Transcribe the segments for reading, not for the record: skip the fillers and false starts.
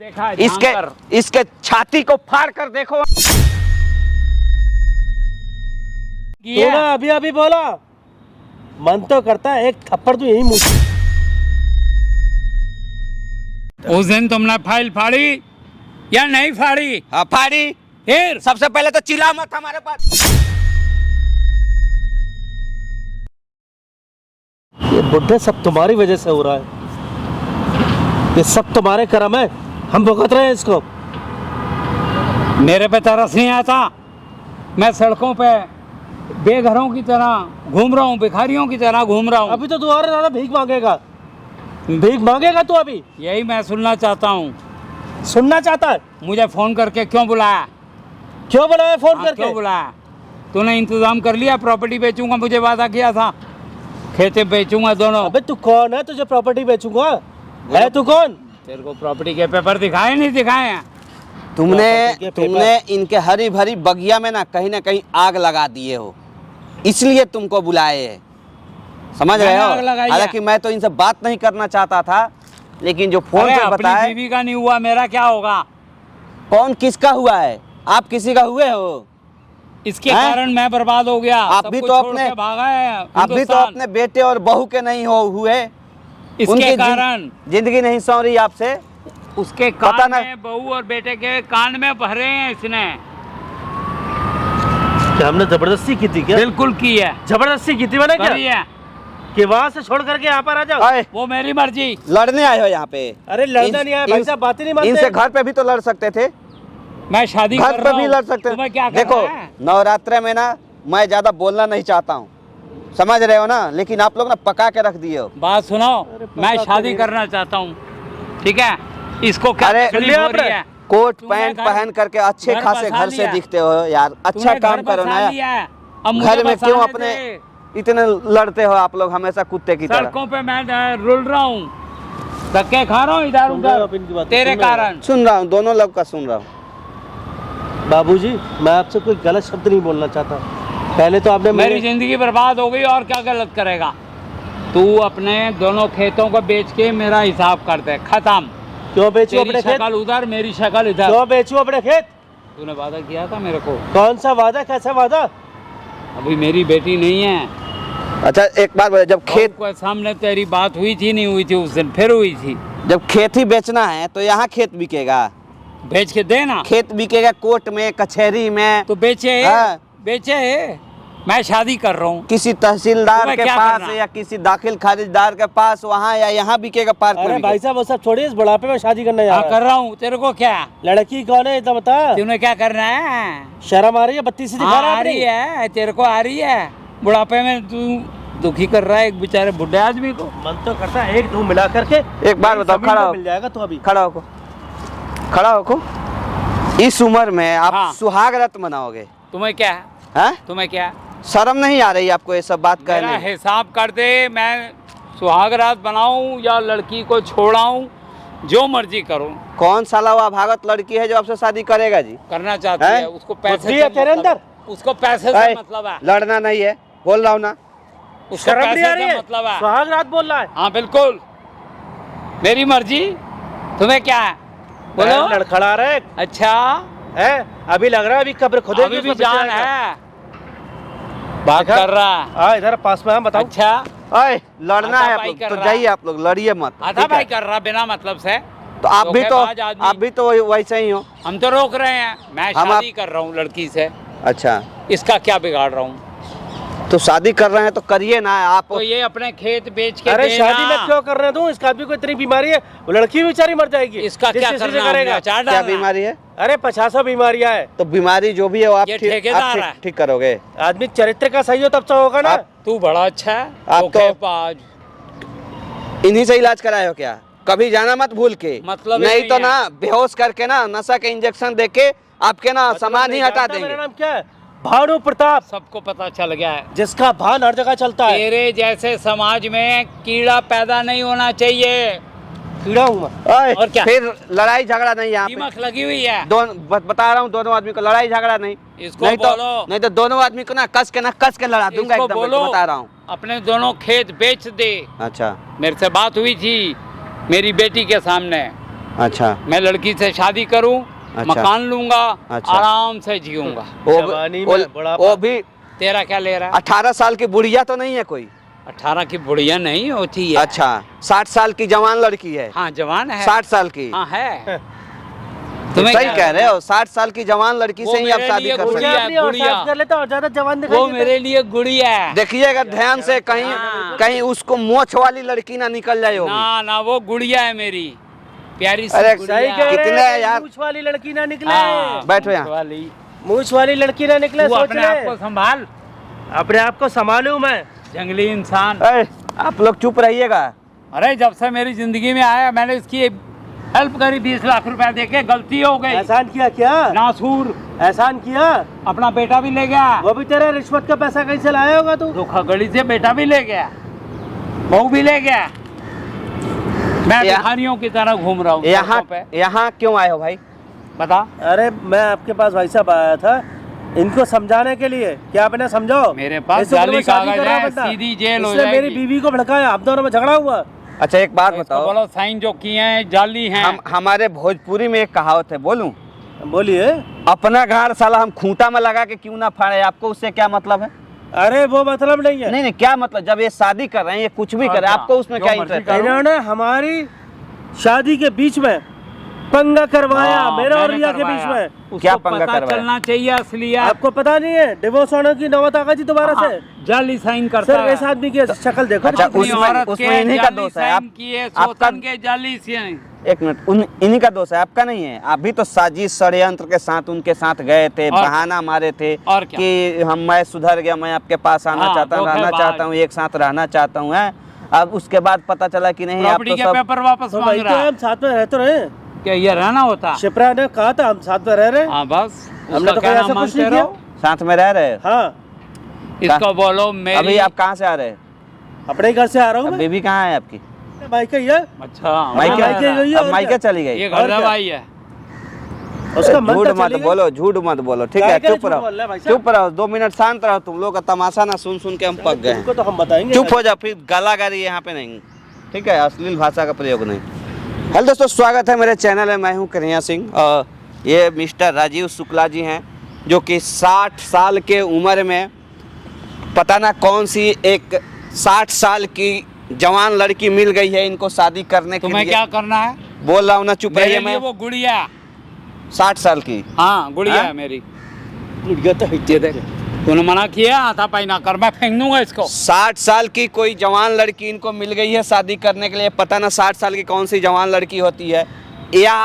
देखा इसके छाती को फाड़ कर देखो। तूने अभी अभी बोला, मन तो करता है एक थप्पड़ तो यही मुंह। उस दिन तुमने फाइल फाड़ी या नहीं फाड़ी? हाँ फाड़ी। फिर सबसे पहले तो चिल्ला मत हमारे पास। ये बुढ़े सब तुम्हारी वजह से हो रहा है, ये सब तुम्हारे कर्म है। हम भुगत रहे हैं इसको। मेरे पे तरस नहीं आता। मैं सड़कों पे बेघरों की तरह घूम रहा हूँ, भिखारियों की तरह घूम रहा हूँ। अभी तो तू और ज्यादा भीख मांगेगा, भीख मांगेगा तू अभी। यही मैं सुनना चाहता हूँ। सुनना चाहता है? मुझे फोन करके क्यों बुलाया? क्यों बुलाया फोन करके? क्यों बुलाया? तूने इंतजाम कर लिया? प्रॉपर्टी बेचूंगा, मुझे वादा किया था। खेते बेचूंगा दोनों। अबे तू कौन है, तुझे प्रॉपर्टी बेचूंगा? है तू कौन? तेरे को प्रॉपर्टी के पेपर दिखाए नहीं दिखाए हैं? तुमने इनके हरी भरी बगिया में ना कहीं आग लगा दिए हो, इसलिए तुमको बुलाए हैं। समझ रहे हो? हालांकि मैं तो इनसे बात नहीं करना चाहता था, लेकिन जो फोन पे बताया। अपनी बीवी का नहीं हुआ, मेरा क्या होगा? कौन किसका हुआ है? आप किसी का हुए हो? इसके कारण मैं बर्बाद हो गया। आप भी तो अपने भागा है। आप भी तो अपने बेटे और बहू के नहीं हुए। इसके कारण जिंदगी नहीं सौ रही आपसे। उसके कान में, बहू और बेटे के कान में भरे हैं इसने। क्या हमने जबरदस्ती की थी क्या? बिल्कुल की है। जबरदस्ती की थी मैंने क्या? कि वहाँ से छोड़ करके यहाँ पर आ जाओ। वो मेरी मर्जी। लड़ने आए हो यहाँ पे? अरे लड़ना नहीं आया भाई साहब, बातें नहीं मानते। इनसे घर पे भी तो लड़ सकते थे। मैं शादी घर पे भी लड़ सकते थे। देखो नवरात्रे में ना मैं ज्यादा बोलना नहीं चाहता हूँ, समझ रहे हो ना, लेकिन आप लोग ना पका के रख दिए हो। बात सुनो, मैं शादी करना चाहता हूँ, ठीक है? इसको क्या तकलीफ हो रही है? कोट पैंट पहन करके अच्छे खासे घर से दिखते हो यार, अच्छा काम करो ना यार। घर में क्यों अपने इतने लड़ते हो आप लोग हमेशा कुत्ते की तरह? सड़कों पे मैं रुल रहा हूँ, धक्के खा रहा हूँ इधर उधर तेरे कारण। सुन रहा हूँ, दोनों लोग का सुन रहा हूँ। बाबूजी मैं आपसे कोई गलत शब्द नहीं बोलना चाहता। पहले तो आपने मेरी जिंदगी बर्बाद हो गई, और क्या गलत करेगा तू? अपने दोनों खेतों को बेच के मेरा हिसाब कर दे, खत्म। क्यों बेचू अपने खेत? शक्ल उधर, मेरी शक्ल इधर। क्यों बेचू अपने खेत? तूने वादा किया था मेरे को। कौन सा वादा, कैसा वादा? अभी मेरी बेटी नहीं है। अच्छा एक बात बोले, जब खेत के सामने तेरी बात हुई थी नहीं हुई थी उस दिन? फिर हुई थी। जब खेत ही बेचना है तो यहाँ खेत बिकेगा? बेच के देना। खेत बिकेगा कोर्ट में, कचहरी में तो बेचे। बेचे। मैं शादी कर रहा हूँ किसी तहसीलदार के पास या किसी दाखिल खारिजदार के पास, वहाँ या यहाँ बिकेगा पार्क में। अरे भाई साहब वो सब छोड़िए, इस बुढ़ापे में शादी करने जा रहा है। कर रहा हूँ। तेरे को क्या? लड़की कौन है तो बता। तूने क्या करना है? शर्म आ रही है? बत्ती से दिखा आ रही है, तेरे को आ रही है। बुढ़ापे में तू दुखी कर रहा है एक बेचारे बुढ़े आदमी को। मन तो करता है एक दो मिला करके। एक बार बताओ, खड़ा मिल जाएगा तो अभी खड़ा होको। इस उम्र में आप सुहाग रात मनाओगे? तुम्हें क्या है? तुम्हें क्या शर्म नहीं आ रही आपको ये सब बात कहने? मेरा हिसाब कर दे, मैं सुहाग रात बनाऊं या लड़की को छोड़ाऊं, जो मर्जी करूं। कौन साला हुआ भागत लड़की है जो आपसे शादी करेगा जी? करना चाहती है। उसको पैसे से तेरे अंदर, उसको पैसे से मतलब है। लड़ना नहीं है, बोल रहा हूँ ना। उसको पैसे से मतलब है। सुहाग रात बोल रहा है? हाँ बिल्कुल, मेरी मर्जी। तुम्हें क्या है? बोलो। लड़खड़ा रहे। अच्छा है? अभी लग रहा है अभी कब्र खुदेगी। अभी भी जान है, बात कर रहा है। इधर पास में हम बताओ। अच्छा लड़ना है आप लोग तो जाइए, आप लोग लड़िए मत। आधा भाई कर रहा बिना मतलब से। तो आप भी तो वैसे ही हो। हम तो रोक रहे हैं। मैं शादी कर रहा हूँ लड़की से। अच्छा, इसका क्या बिगाड़ रहा हूँ? तो शादी कर रहे हैं तो करिए ना आप। तो ये अपने खेत बेच के अरे देना। शादी में क्यों कर रहे हो? इसका आदमी को इतनी बीमारी है, वो लड़की बेचारी मर जाएगी। इसका क्या करना करेगा? क्या बीमारी है? अरे 50 बीमारियां है। तो बीमारी जो भी है वो आप ठीक करोगे। आदमी चरित्र का सही हो तब तो होगा ना। तू बड़ा अच्छा है। आप तो इन्हीं से इलाज कराए हो क्या? कभी जाना मत भूल के, मतलब नहीं तो ना बेहोश करके ना नशा के इंजेक्शन देके आपके ना सामान ही हटा देंगे। मेरा नाम क्या है? भानु प्रताप। सबको पता चल गया है, जिसका भान हर जगह चलता है। तेरे जैसे समाज में कीड़ा पैदा नहीं होना चाहिए। कीड़ा हूँ मैं। और क्या? फिर लड़ाई झगड़ा नहीं यहाँ पे। दिमाग लगी हुई है। बता रहा हूँ, दोनों आदमी को लड़ाई झगड़ा नहीं। इसको बोलो। नहीं तो दोनों आदमी को ना कस के लड़ा दूंगा एकदम, बता रहा हूँ। अपने दोनों खेत बेच दे। अच्छा, मेरे से बात हुई थी मेरी बेटी के सामने, अच्छा मैं लड़की से शादी करूं, अच्छा। मकान लूंगा, अच्छा। आराम से जीऊंगा। जवानी में बुढ़ापा। वो भी तेरा क्या ले रहा है? 18 साल की बुढ़िया तो नहीं है कोई? 18 की बुढ़िया नहीं होती है। अच्छा 60 साल की जवान लड़की है? हाँ जवान है। 60 साल की? हाँ है। तुम सही क्या कह रहे हो, 60 साल की जवान लड़की से ही आप मेरे शादी लिए कर सकते गुड़िया हैं। है, गुड़िया। कर लेता और ज्यादा जवान दिखाई वो देता। मेरे लिए गुड़िया है। देखिएगा ध्यान से, कहीं हाँ। कहीं उसको मोछ वाली लड़की ना निकल जाए होगी। ना ना वो गुड़िया है मेरी प्यारी सी अरे, गुड़िया। सही कह रहे कितने हैं, यार। मूंछ वाली लड़की ना निकले। हाँ, बैठो यहाँ। वाली। मूंछ वाली लड़की ना निकले, तू सोच अपने ले। आप को संभाल, अपने आप को संभालूं मैं। जंगली इंसान। आप लोग चुप रहिएगा। अरे जब से मेरी जिंदगी में आया मैंने इसकी हेल्प करी, 20 लाख रुपया देके, गलती हो गई। एहसान किया क्या? नासूर, एहसान किया? अपना बेटा भी ले गया। वो भी तेरा रिश्वत का पैसा कहीं से लाया होगा तू? धोखाधड़ी से बेटा भी ले गया, बहू भी ले गया। मैं भिखारियों की तरह घूम रहा हूँ यहाँ क्यों आए हो भाई? बता। अरे मैं आपके पास भाई साहब आया था इनको समझाने के लिए। क्या आपने समझाओ? मेरे पास इस उम्र में जाली शादी कागज कर रहा है, बंदा। सीधी जेल हो इसने मेरी जाएगी। बीवी को भड़काया, आप दोनों में झगड़ा हुआ। अच्छा एक बात इसको बताओ, बोलो साइन जो किए हैं जाली हैं। हमारे भोजपुरी में एक कहावत है, बोलूं? बोलिए। अपना घाड़ साला हम खूंटा में लगा के क्यों ना फाड़े, आपको उससे क्या मतलब है? अरे वो मतलब नहीं है। नहीं क्या मतलब, जब ये शादी कर रहे हैं, ये कुछ भी कर रहे हैं, आपको उसमें जो क्या मर्जी इंटरेस्ट है? करो। इन्होंने हमारी शादी के बीच में पंगा करवाया, हाँ, मेरे और मैंने रिया के बीच करवाया। में। उसको क्या पंगा पता करवाया? चलना चाहिए असलियत। आपको पता नहीं है डिवोर्स होने की नौबत आ गई थी दोबारा से? जाली साइन करता सर है। इस आदमी की शक्ल देखो। अच्छा, अपनी उसमें औरत उसमें के इन्हीं का जाली दोष है। साइन किए, आपका सोतन के जाली से। एक मिनट, इन्हीं का दोष है, आपका नहीं है। आप भी तो साजिश षड्यंत्र के साथ उनके साथ गए थे, और बहाना मारे थे और क्या? कि मैं सुधर गया, मैं आपके पास आना हाँ, चाहता हूँ, रहना धोखेबाज। चाहता हूँ, एक साथ रहना चाहता हूँ। अब उसके बाद पता चला कि नहीं, आप प्रॉपर्टी तो के सब पेपर वापस तो मांग भाई तो रहा है। हम साथ में रहते रहे। क्या ये रहना होता? शिप्रा ने कहा था हम साथ में रह रहे। हाँ बस, हमने उसका तो क्या कोई नाम ऐसा कुछ मानते नहीं रहो। साथ में रह रहे हो? हाँ। इसको बोलो मेरी। अभी आप कहाँ से आ रहे हैं? अपने ही घर से आ रहा हूँ अब मैं। बीबी कहाँ है आपकी? भाई का ये अच्छा मायके मायके गई है अब और मायके क्या? चली गई? ये और घर क्या? भाई है। उसका मन झूठ तो मत चली गई। बोलो, झूठ मत बोलो, ठीक है? काय का चुप झूठ रहो, बोल रहे हैं भाई साहब? चुप रहो, 2 मिनट शांत रहो। तुम लोग का तमाशा ना सुन सुन के हम पक गए हैं। उनको तो हम बताएंगे। चुप हो जाओ, फिर गालागाली यहाँ पे नहीं, ठीक है? अश्लील भाषा का प्रयोग नहीं। हेलो दोस्तों, स्वागत है मेरे चैनल में। मैं हूँ कन्हैया सिंह और ये मिस्टर राजीव शुक्ला जी हैं, जो कि 60 साल के उम्र में पता ना कौन सी एक 60 साल की जवान लड़की मिल गई है इनको शादी करने के तुम्हें लिए। क्या करना है? बोल रहा हूँ ना, चुप मेरे रहिए। लिए मैं वो गुड़िया। 60 साल की? हाँ गुड़िया हाँ? है मेरी। गुड़िया तो है। ये देख, तूने मना किया हाथा पाई ना कर, मैं फेंक दूंगा इसको। 60 साल की कोई जवान लड़की इनको मिल गई है शादी करने के लिए। पता ना 60 साल की कौन सी जवान लड़की होती है, या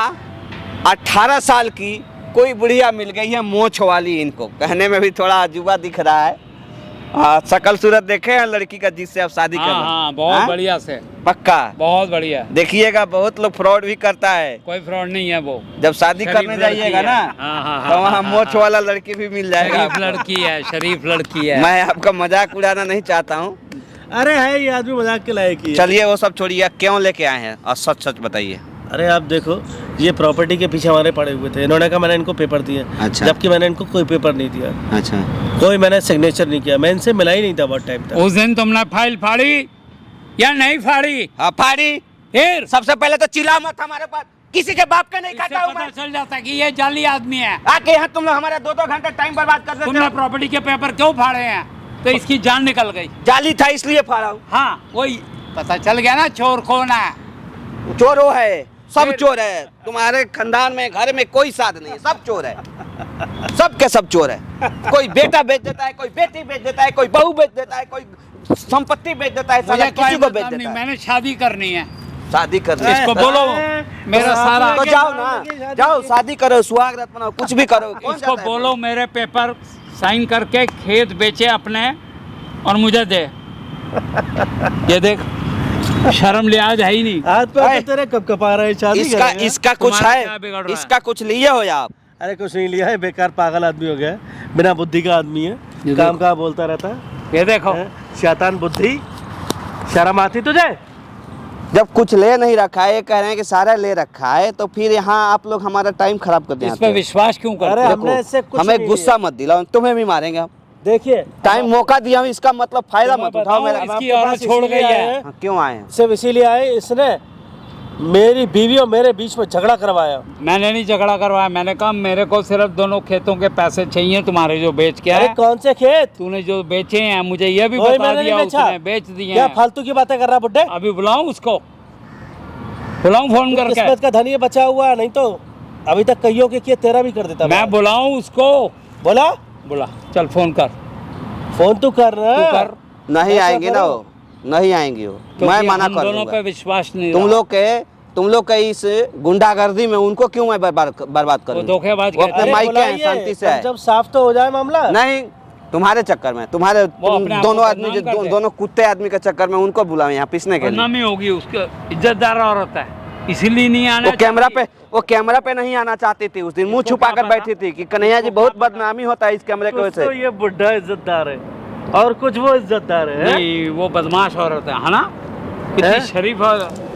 18 साल की कोई बुढ़िया मिल गई है मोछ वाली। इनको कहने में भी थोड़ा अजूबा दिख रहा है। शकल सूरत देखे हैं लड़की का जिससे आप शादी कर रहे हैं? हाँ बहुत हाँ? बढ़िया से, पक्का? बहुत बढ़िया। देखिएगा, बहुत लोग फ्रॉड भी करता है। कोई फ्रॉड नहीं है वो। जब शादी शरीफ करने लड़की जाइएगा है। ना, हाँ, हाँ, तो हाँ, वहाँ हाँ, मोछ हाँ। वाला लड़की भी मिल जाएगा शरीफ आपको। लड़की है, शरीफ लड़की है। मैं आपका मजाक उड़ाना नहीं चाहता हूँ। अरे है, ये आदमी मजाक के लायक ही है। चलिए वो सब छोड़िए, क्यों लेके आए हैं और सच सच बताइए। अरे आप देखो, ये प्रॉपर्टी के पीछे हमारे पड़े हुए थे। इन्होंने कहा मैंने इनको पेपर दिए, अच्छा। जबकि मैंने इनको कोई पेपर नहीं दिया, अच्छा, कोई मैंने सिग्नेचर नहीं किया। मैं इनसे मिला ही नहीं था बहुत टाइम तक। उस दिन तुमने फाइल फाड़ी या नहीं फाड़ी? हाँ फाड़ी। फिर सबसे पहले तो चिल्ला मत हमारे पास, किसी के बाप का नहीं इससे खाता हूँ पता मैं। चल जाता कि ये जाली आदमी है। आके यहाँ तुम लोग हमारे 2-2 घंटे टाइम बर्बाद कर देते तुमने हो। प्रॉपर्टी के पेपर क्यों फाड़े हैं? तो इसकी जान निकल गई। जाली था इसलिए फाड़ा हूँ। हाँ वही पता चल गया ना चोर कौन है। चोर वो है, सब फिर- चोर है। तुम्हारे खानदान में घर में कोई साथ नहीं है, सब चोर है। सब के सब चोर है। कोई बेटा बेच देता है, कोई बेटी बेच देता है, कोई बहू बेच देता है, कोई संपत्ति बेच देता है, साला मुझे कोई किसी को बेच मतलब नहीं, देता है। मैंने शादी करनी है। शादी करनी इसको है बोलो मेरा सारा, तो जाओ ना, जाओ शादी करो, सुहागरात मनाओ, कुछ भी करो। कौन इसको जाता है? बोलो मेरे पेपर साइन करके खेत बेचे अपने और मुझे दे। ये देख, शर्म लिहाज है ही नहीं। हाथ पे अरे, तो तेरे कब कपा रहे हैं, शादी इसका करेंगे। इसका कुछ तुम्हारा क्या है, बिगड़ रहा है? इसका कुछ लिए हो या आप? अरे कुछ नहीं लिया है, बेकार पागल आदमी हो गया है, बिना बुद्धि का आदमी है, ये काम देखो। का बोलता रहता है। ये देखो, शैतान बुद्धि, शर्म आती तुझे? जब कुछ ले नहीं रखा है, ये कह रहे हैं कि सारा ले रखा है, तो फिर यहाँ आप लोग हमारा टाइम खराब करते इस हैं। पे विश्वास क्यों करते अरे हो? हमने इससे कुछ हमें नहीं गुस्सा मत दिलाओ, तुम्हें भी मारेंगे हम। देखिए टाइम मौका दिया हम, इसका मतलब फायदा तुम्हें मत उठाओ बताऊं, मेरा। इसकी आपके औरत पास छोड़ इसीलिए गई आए है। हैं। हाँ, क्यों आए हैं? सिर्फ इसीलिए आए, इसने मेरी बीवी और मेरे बीच में झगड़ा करवाया। मैंने नहीं झगड़ा करवाया, मैंने कहा मेरे को सिर्फ दोनों खेतों के पैसे चाहिए तुम्हारे जो बेच के अरे आए। कौन से खेत? तूने जो बेचे हैं मुझे ये भी कोई बता मैंने दिया नहीं बेचा। उसने, बेच दिए क्या हैं। फालतू की बातें कर रहा बुड्ढे? अभी बुलाऊं उसको, बुलाऊं फोन करके? किस्मत का धनी बचा हुआ है, नहीं तो अभी तक कईयों के किए तेरा भी कर देता। मैं बुलाऊं उसको? बोला बुला, चल फोन कर, फोन तू कर रहा तू कर। नहीं ऐसा आएंगे ना करो। वो, नहीं आएंगी वो, मैं क्योंकि मना हम कर दोनों पे दूंगा। विश्वास नहीं तुम रहा। लोग के इस गुंडागर्दी में उनको क्यों मैं बर्बाद वो करूँ? धोखेबाज वो कहते अपने हैं। माइक के हैं, बुलाइए, शांति से तब है। जब साफ तो हो जाए मामला। नहीं, तुम्हारे चक्कर में, तुम्हारे वो अपने आप को दोनों आदमी बदनाम कर दे। दोनों कुत्ते आदमी के चक्कर में उनको बुलाओ यहाँ पीसने के लिए। बदनामी होगी, उसके इज्जतदार औरत है, इसीलिए नहीं आना वो कैमरा पे नहीं आना चाहती थी उस दिन, मुंह इसको छुपा क्या कर पता? बैठी थी कि कन्हैया जी बहुत बदनामी होता है इस कैमरे की कुछ वजह तो से। ये बुड्ढा इज्जतदार है और कुछ वो इज्जतदार है। नहीं, वो बदमाश औरत है ना? कितनी हैं? शरीफ है,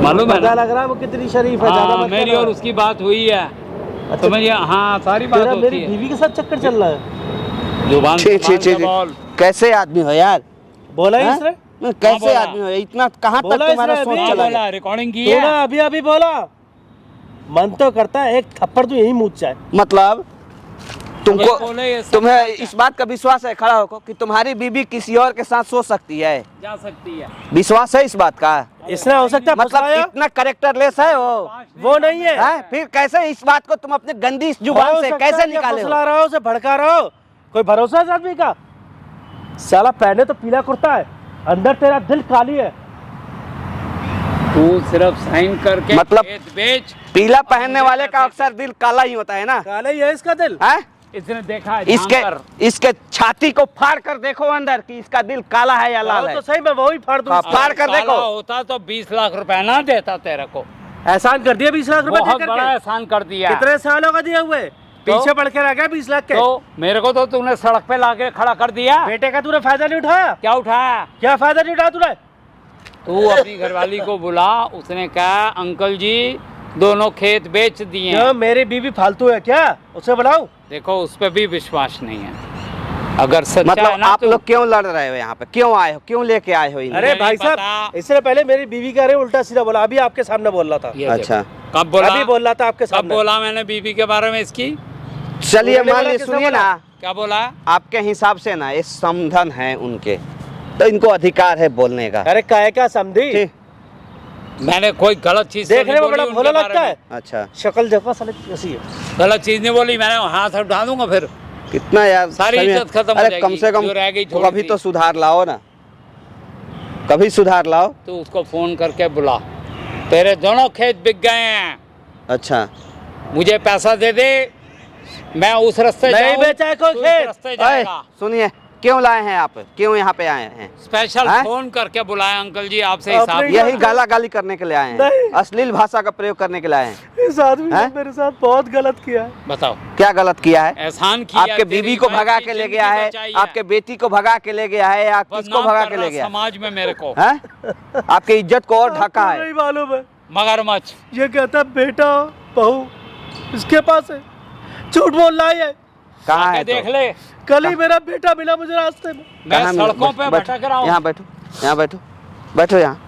मालूम है पता ना? लग रहा है वो कितनी शरीफ है। ज्यादा हाँ, मत मेरी कहना। और उसकी बात हुई है। अच्छा, तो मैं ये, हाँ, सारी बात तेरा होती मेरी है। बीवी के साथ चक्कर चल रहा है। जुबान छी छी संभाल छी के बोल। कैसे आदमी हो यार? बोला ही हैं? इसने? कैसे बोला? आदमी हो? इतना कहाँ तक बोला तुम्हारा इसने सोच अभी? चला गया? बोला, रिकॉर्डिंग की तूने है। अभी अभी बोला। मन तो करता है एक थप्पड़ तो यही मुझ जाए। मतलब तुमको, ये बोले ये सब तुम्हें क्या? इस बात का विश्वास है खड़ा होकर कि तुम्हारी बीबी किसी और के साथ सो सकती है? जा सकती है। विश्वास है इस बात का? इसने हो सकता है मतलब फंसाया? इतना कैरेक्टरलेस है वो नहीं है। हैं? फिर कैसे इस बात को तुम अपने गंदी जुबान हो से सकता है कैसे कि निकाले हो? फुसला रहा हो, उसे भड़का रहा हो। कोई भरोसा है इस आदमी का? साला पहने तो पीला कुर्ता है, अंदर तेरा दिल काली है। तू सिर्फ साइन करके मतलब- खेत बेच। पीला पहनने वाले का अक्सर दिल काला ही होता है ना? काला ही है इसका दिल। हैं? इसने देखा है, इसके जानकर। इसके छाती को फाड़ कर देखो अंदर कि इसका दिल काला है या लाल है। तो सही, मैं वही फाड़ दूं। हाँ, फाड़ कर काला देखो। होता तो 20 लाख रुपए ना देता तेरे को। एहसान कर दिया 20 लाख रुपए बहुत देकर बड़ा के। एहसान कर दिया। कितने सालों का दिए हुए? पीछे पड़ के रह गया 20 लाख के। तो मेरे को तो तूने सड़क पे लाके खड़ा कर दिया। बेटे का तूने फायदा नहीं उठाया? क्या उठाया? क्या फायदा नहीं उठाया तूने? तू अपनी घरवाली को बुला, उसने कहा अंकल जी दोनों खेत बेच दिए हैं। क्यों, मेरी बीवी फालतू है क्या? उसे बुलाऊं? देखो उस पर भी विश्वास नहीं है। अगर सच्चा है मतलब ना आप तो लोग क्यों लड़ रहे हो यहाँ पे? क्यों आए हो? क्यों लेके आए हो इन्हें? अरे नहीं भाई पता। साहब, इससे पहले मेरी बीवी का उल्टा सीधा बोला। अभी आपके सामने बोल रहा था। ये अच्छा। देखो। कब बोला? अभी बोल रहा था आपके कब सामने। बोला मैंने बीवी के बारे में इसकी? चलिए बोलने मान वाला लीजिए, किसने सुनिए बोला? ना, क्या बोला? आपके हिसाब से ना ये समधन है उनके, तो इनको अधिकार है बोलने का। अरे काय का समझी? ठीक। मैंने कोई गलत चीज तो देखने नहीं में बड़ा बोली भोला उनके बारे लगता में। है। अच्छा, शक्ल देखो साले कैसी है। गलत चीज नहीं बोली मैंने, हाथ उठा दूंगा फिर। कितना यार सारी सही में- इज्जत खत्म हो अरे जाएगी, कम से कम जो रह गई तो थोड़ी कभी सी। तो सुधार लाओ ना, कभी सुधार लाओ। तो उसको फोन करके बुला। तेरे दोनों खेत बिक गए हैं, अच्छा, मुझे पैसा दे दे, मैं उस रास्ते नहीं जाऊं, बेचा है कोई तू इस खेत। रास्ते अरे, जाएगा। सुनिए, क्यों लाए हैं आप? क्यों यहाँ पे आए हैं? स्पेशल हैं? फोन करके बुलाया अंकल जी आपसे अपने हिसाब। ही- यही गाला गाली करने के लिए आए नहीं। हैं, अश्लील भाषा का प्रयोग करने के लिए आए हैं। इस आदमी ने हैं? मेरे साथ बहुत गलत किया है। बताओ क्या गलत किया है? एहसान किया, आपके तेरी बीवी को वाइफ भगा की के ले जिंदगी गया है, बचाई आपके बेटी को भगा के ले गया है, या किसको बदनाम भगा कर के रहा ले गया? समाज में मेरे को। हैं? आपकी इज्जत को और ढका आपको है। नहीं मालूम है? मगरमच्छ। ये कहता बेटा बहू इसके पास है, झूठ बोल रहा है। कहाँ आके है? देख तो? ले, कल ही मेरा बेटा मिला मुझे रास्ते में। मैं कहाँ मिला? सड़कों पे बैठो, भटक रहा हूँ। यहाँ बैठो, यहाँ बैठो, बैठो यहाँ।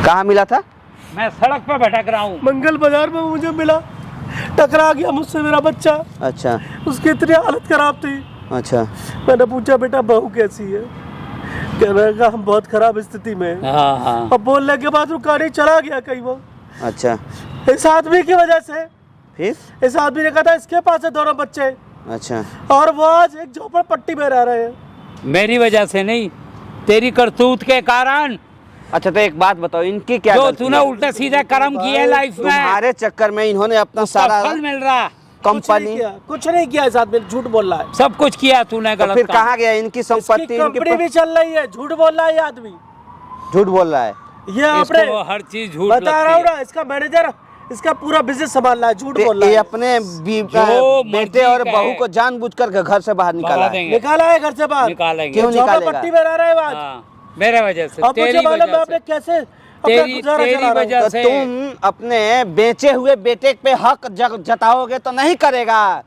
कहाँ मिला था? मैं सड़क पे भटक रहा हूँ। मंगल बाजार में मुझे मिला, टकरा गया मुझसे मेरा बच्चा। अच्छा उसकी इतनी हालत खराब थी। अच्छा। मैंने पूछा बेटा बहू कैसी है? कहने लगा हम बहुत खराब स्थिति में हैं। हाँ हाँ। अब बोलने के बाद रुका नहीं, चला गया कहीं वो। अच्छा, इस आदमी की वजह से, फिर? इस आदमी ने कहा था इसके पास है दोनों बच्चे, अच्छा, और वो आज एक झोपड़पट्टी में रह रहे हैं। मेरी वजह से नहीं, तेरी करतूत के कारण। अच्छा तो एक बात बताओ, इनकी क्या जो गलती तूने है? उल्टे सीधे कर्म किए लाइफ में, तुम्हारे चक्कर में इन्होंने अपना उसका सारा फल मिल रहा। कंपनी, कुछ नहीं किया, इस आदमी ने झूठ बोल रहा है। सब कुछ किया तूने तो गलत फिर काम। कहाँ गया? इनकी संपत्ति, इसकी कंपनी भी चल रही है, झूठ बोल रहा है ये आदमी। झूठ बोल रहा है। ये आपने इसको हर चीज झूठ बता रहा हूँ लगती है। ना, इसका मैनेजर इसका पूरा बिजनेस संभाल रहा है, झूठ बोल ये रहा है। अपने जो बेटे मर्जी और का बहू है। को जानबूझकर घर से बाहर निकाला भगा है। देंगे। निकाला है घर से बाहर। निकालेंगे। क्यों निकालेगा? झोपड़पट्टी में रह रहे हैं आज। हाँ, मेरे वजह से, अब मुझे तेरी मालूम है वजह आपने से। कैसे अपना तेरी गुजारा तेरी चला रहे हो। वजह तो से। तुम अपने बेचे हुए बेटे पे हक जताओगे तो नहीं करेगा।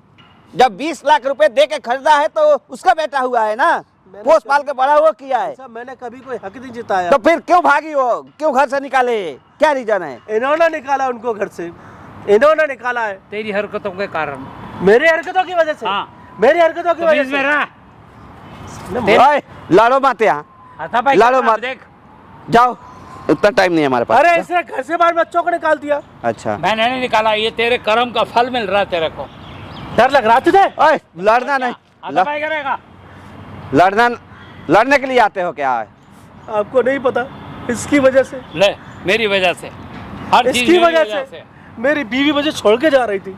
जब 20 लाख रुपए दे के खरीदा है तो उसका बेटा हुआ है ना। पोस पाल के बड़ा हुआ किया है, साहब मैंने कभी कोई हक नहीं जिताया। तो फिर क्यों भागी हो, क्यों घर से निकाले, क्या रीजन है? इन्होंने निकाला उनको घर से, इन्होंने निकाला है तेरी हरकतों के कारण। मेरी हरकतों की वजह से। हाँ। मेरी हरकतों की तो वजह बीच में से। रहा ओए, लड़ो मत यहाँ, हाथापाई लड़ो करना, मत। देख जाओ, उतना टाइम नहीं है हमारे पास। अरे इसने घर से बाहर बच्चों को निकाल दिया। अच्छा, मैंने नहीं निकाला, ये तेरे कर्म का फल मिल रहा है तेरे को। डर लग रहा तुझे? ओए लड़ना नहीं, हाथापाई करेगा। लड़ना, लड़ने के लिए आते हो क्या? आपको नहीं पता, इसकी वजह से, ले, मेरी वजह से, हर चीज इसकी मेरी वजह से मेरी बीवी मुझे छोड़ के जा रही थी,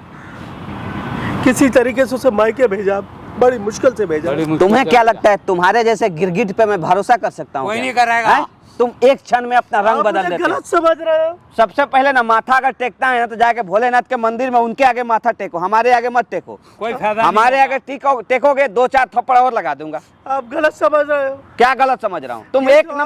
किसी तरीके से उसे मायके भेजा, बड़ी मुश्किल से भेजा। बड़ी मुश्किल तुम्हें से क्या भेजा। लगता है तुम्हारे जैसे गिरगिट पे मैं भरोसा कर सकता हूँ? कोई क्या? नहीं करेगा। हैं? तुम एक क्षण में अपना रंग आप बदल मुझे देते हो। गलत समझ रहे हो। सबसे पहले ना माथा अगर टेकता है ना तो जाके भोलेनाथ के मंदिर में उनके आगे माथा टेको, हमारे आगे मत टेको। कोई फायदा हमारे नहीं आगे टेकोगे 2-4 थप्पड़ और लगा दूंगा। आप गलत समझ रहे हो। क्या गलत समझ रहा हूँ? तुम ये एक जो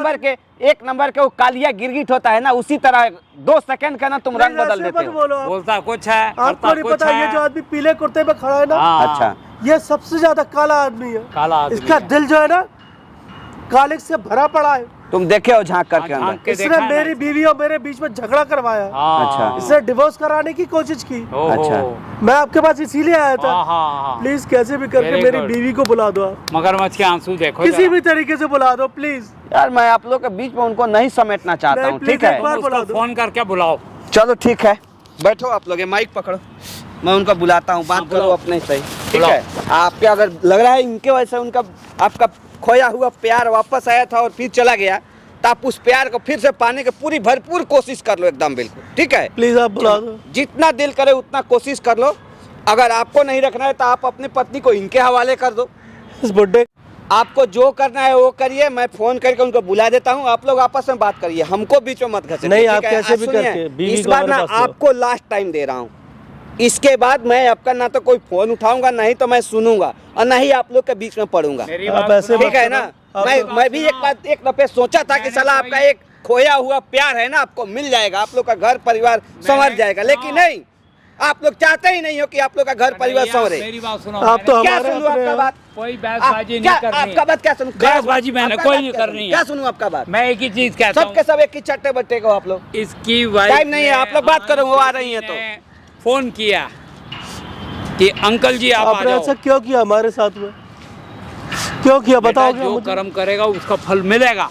नंबर के वो कालिया गिरगिट होता है ना, उसी तरह 2 सेकंड का ना तुम रंग बदल ऐसे देते मत हो। बोलो आप। बोलता कुछ है, आपको करता नहीं कुछ पता, ये है। जो आदमी पीले कुर्ते में खड़ा है ना, हाँ, अच्छा, ये सबसे ज्यादा काला आदमी है। काला आदमी इसका है। दिल जो है ना कालिक से भरा पड़ा है। तुम देखे हो झांक करके हाँ, झांक अंदर? के इसने देखा है मेरी ना। बीवी और मेरे बीच में झगड़ा करवाया। हाँ। अच्छा। इसने डिवोर्स कराने की कोशिश की। ओहो। अच्छा। मैं आपके पास इसीलिए आया था। हाँ, हाँ, हाँ। प्लीज कैसे भी करके Very मेरी good। बीवी को बुला दो आप, मगरमच्छ के आंसू देखो किसी जरा। भी तरीके से बुला दो प्लीज। यार मैं आप लोग के बीच में उनको नहीं समेटना चाहता नहीं, हूँ, please, ठीक है? एक बार तुम बुला उसको दो। फोन करके बुलाओ। चलो ठीक है, बैठो आप लोग, ये माइक पकड़ो, मैं उनका बुलाता हूँ, बात हाँ, करो बुलाओ। अपने सही, ठीक बुलाओ। है? आपके अगर लग रहा है इनके वजह से उनका आपका खोया हुआ प्यार वापस आया था और फिर चला गया, तो आप उस प्यार को फिर से पाने की पूरी भरपूर कोशिश कर लो, एकदम बिल्कुल, ठीक है? प्लीज आप बुला दो। जितना दिल करे उतना कोशिश कर लो। अगर आपको नहीं रखना है तो आप अपनी पत्नी को इनके हवाले कर दो। इस बुड्ढे आपको जो करना है वो करिए, मैं फोन करके उनको बुला देता हूँ, आप लोग आपस में बात करिए, हमको बीच में मत घसीटिए, नहीं, ठीक आप है? कैसे आज भी सुनिए, करके बीवी इस को बार हमारे ना पास लो। आपको लास्ट टाइम दे रहा हूँ, इसके बाद मैं आपका ना तो कोई फोन उठाऊंगा, नहीं तो मैं सुनूंगा, और ना ही आप लोग के बीच में पड़ूंगा, मेरी आप बात ऐसे सुनो। ठीक है ना? आप मैं भी एक दफे सोचा था कि मैंने साला कोई- आपका एक खोया हुआ प्यार है ना, आपको मिल जाएगा, आप लोग का घर परिवार संवर जाएगा, लेकिन नहीं, आप लोग चाहते ही नहीं हो कि आप लोग का घर परिवार भैया, संवरे। मेरी बात सुनो। आप तो मैंने- क्या हमारे सुनूं अपने आपका हैं। बात? कोई बहसबाजी क्या नहीं करनी आपका बात क्या सुनूं? बहसबाजी मैंने आपका कोई बात नहीं क्या करनी सुनूं? है। क्या सुनूं आपका बात? मैं एक ही चीज कहता सबके हूँ, सब एक ही चट्टे बट्टे को आप लोग। इसकी वाइफ टाइम नहीं है, आप लोग बात करो, वो आ रही हैं तो। ने फोन किया कि अंकल जी आप आ आपने जाओ। ऐसा क्यों किया हमारे साथ में? क्यों किया बेटा, बताओगे जो मुझे? कर्म करेगा उसका फल मिलेगा।